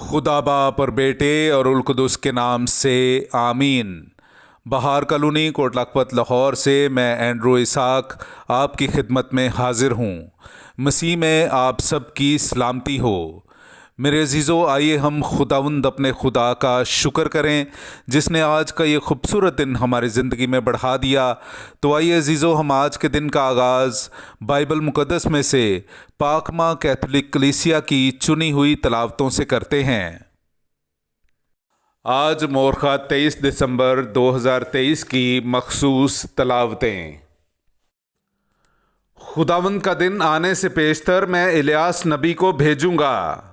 खुदा बाप और बेटे और उल कुदुस के नाम से आमीन। बहार कॉलोनी कोट लखपत लाहौर से मैं एंड्रू इसाक आपकी खिदमत में हाजिर हूँ। मसीह में आप सब की सलामती हो। मेरे अजीज़ों, आइए हम खुदावंद अपने खुदा का शुक्र करें जिसने आज का ये खूबसूरत दिन हमारी ज़िंदगी में बढ़ा दिया। तो आइए अजीज़ों, हम आज के दिन का आगाज़ बाइबल मुक़द्दस में से पाकमा कैथोलिक कलीसिया की चुनी हुई तलावतों से करते हैं। आज मोरखा 23 दिसंबर 2023 की मखसूस तलावतें। खुदावंद का दिन आने से पेशतर मैं इलियास नबी को भेजूंगा।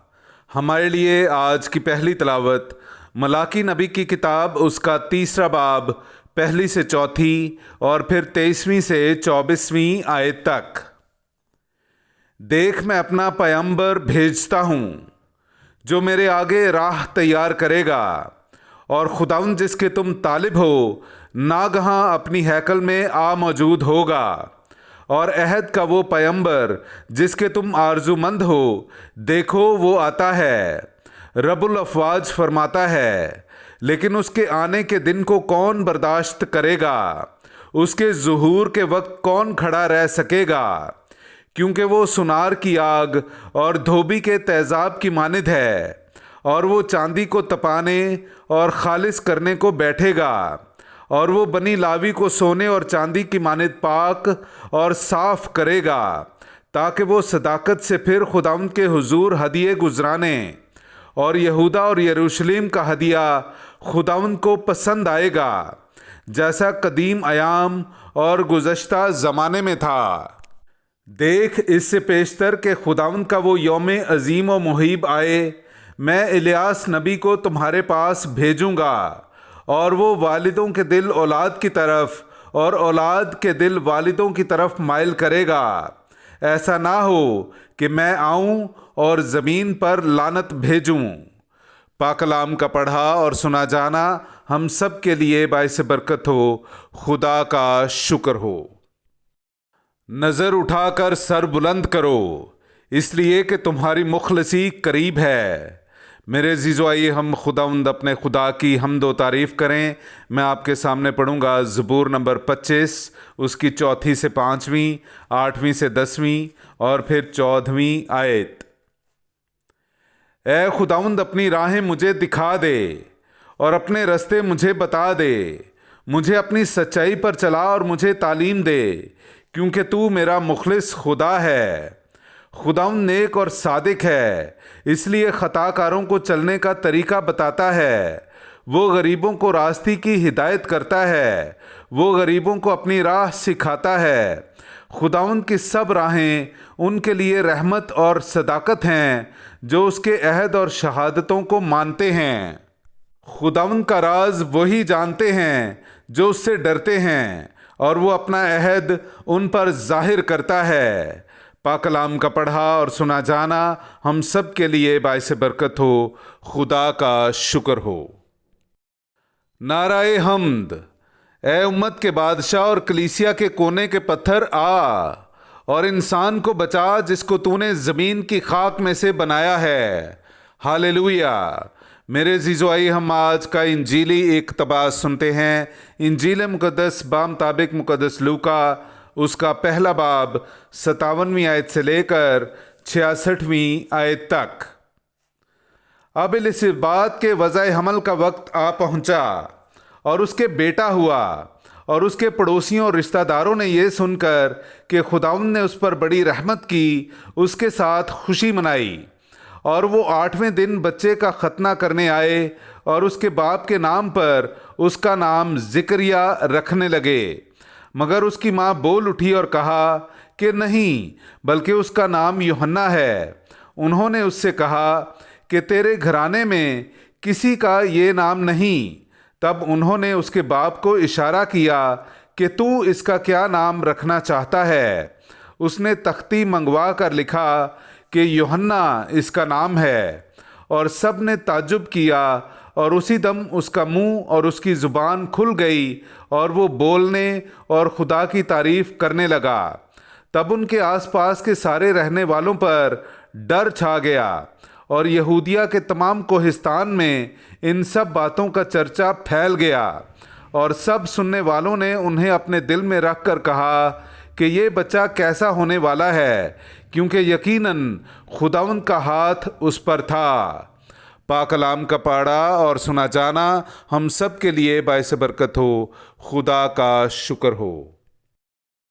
हमारे लिए आज की पहली तलावत मलाकी नबी की किताब, उसका 3 बाब, 1 से 4 और फिर 23वीं से 24वीं आयत तक। देख, मैं अपना पैगंबर भेजता हूँ जो मेरे आगे राह तैयार करेगा, और खुदावंद जिसके तुम तालिब हो नागहां अपनी हैकल में आ मौजूद होगा। और अहद का वो पैगंबर जिसके तुम आरजूमंद हो, देखो वो आता है। रब्बुल अफ़वाज फरमाता है, लेकिन उसके आने के दिन को कौन बर्दाश्त करेगा? उसके ज़ुहूर के वक्त कौन खड़ा रह सकेगा? क्योंकि वो सुनार की आग और धोबी के तेज़ाब की मानिद है, और वो चांदी को तपाने और खालिस करने को बैठेगा, और वो बनी लावी को सोने और चांदी की मानिद पाक और साफ करेगा, ताकि वो सदाकत से फिर खुदावंद के हुजूर हदिये गुजराने। और यहूदा और यरूशलेम का हदिया खुदावंद को पसंद आएगा, जैसा कदीम अयाम और गुज़श्ता ज़माने में था। देख, इससे पेशतर के खुदावंद का वो यौम अजीम व मुहीब आए, मैं इलियास नबी को तुम्हारे पास भेजूंगा, और वो वालिदों के दिल औलाद की तरफ और औलाद के दिल वालिदों की तरफ माइल करेगा। ऐसा ना हो कि मैं आऊं और ज़मीन पर लानत भेजूं। पाकलाम का पढ़ा और सुना जाना हम सब के लिए बाइस बरकत हो। खुदा का शुक्र हो। नज़र उठाकर सर बुलंद करो, इसलिए कि तुम्हारी मुखलसी करीब है। मेरे अज़ीज़ों, आइए हम खुदावंद अपने खुदा की हम्द व तारीफ़ करें। मैं आपके सामने पढ़ूंगा ज़बूर नंबर 25, उसकी 4 से 5वीं, 8वीं से 10वीं और फिर 14वीं आयत। ए खुदावंद, अपनी राहें मुझे दिखा दे और अपने रास्ते मुझे बता दे। मुझे अपनी सच्चाई पर चला और मुझे तालीम दे, क्योंकि तू मेरा मुखलिस खुदा है। खुदावंद नेक और सादिक है, इसलिए खताकारों को चलने का तरीका बताता है। वो गरीबों को रास्ते की हिदायत करता है, वो गरीबों को अपनी राह सिखाता है। खुदावंद की सब राहें उनके लिए रहमत और सदाकत हैं, जो उसके अहद और शहादतों को मानते हैं। खुदावंद का राज वही जानते हैं जो उससे डरते हैं, और वो अपना अहद उन पर जाहिर करता है। पाकलाम का पढ़ा और सुना जाना हम सब के लिए बाइस बरकत हो। खुदा का शुक्र हो। नाराए हम्द। ए उम्मत के बादशाह और कलीसिया के कोने के पत्थर, आ और इंसान को बचा जिसको तूने ज़मीन की खाक में से बनाया है। हालेलुया। मेरे अज़ीज़ों, आइए हम आज का इंजीली इक़्तिबास सुनते हैं। इंजील मुक़द्दस बामुताबिक मुक़द्दस लूका, उसका 1 बाब, 57वीं आयत से लेकर 66वीं आयत तक। अब इस बात के वज़ाए हमल का वक्त आ पहुंचा, और उसके बेटा हुआ, और उसके पड़ोसियों और रिश्तेदारों ने यह सुनकर कि खुदावंद ने उस पर बड़ी रहमत की, उसके साथ खुशी मनाई। और वो 8वें दिन बच्चे का खतना करने आए, और उसके बाप के नाम पर उसका नाम ज़िक्रिया रखने लगे। मगर उसकी माँ बोल उठी और कहा कि नहीं, बल्कि उसका नाम यूहन्ना है। उन्होंने उससे कहा कि तेरे घराने में किसी का ये नाम नहीं। तब उन्होंने उसके बाप को इशारा किया कि तू इसका क्या नाम रखना चाहता है। उसने तख्ती मंगवा कर लिखा कि यूहन्ना इसका नाम है, और सब ने ताज्जुब किया, और उसी दम उसका मुंह और उसकी ज़ुबान खुल गई, और वो बोलने और खुदा की तारीफ़ करने लगा। तब उनके आसपास के सारे रहने वालों पर डर छा गया, اور یہودیہ کے تمام کوہستان میں ان سب باتوں کا چرچا پھیل گیا، اور سب سننے والوں نے انہیں اپنے دل میں رکھ کر کہا کہ یہ بچہ کیسا ہونے والا ہے، کیونکہ یقیناً خداوند کا ہاتھ اس پر تھا۔ پاک کلام کا پڑھا اور سنا جانا ہم سب کے لیے باعث برکت ہو۔ خدا کا شکر ہو۔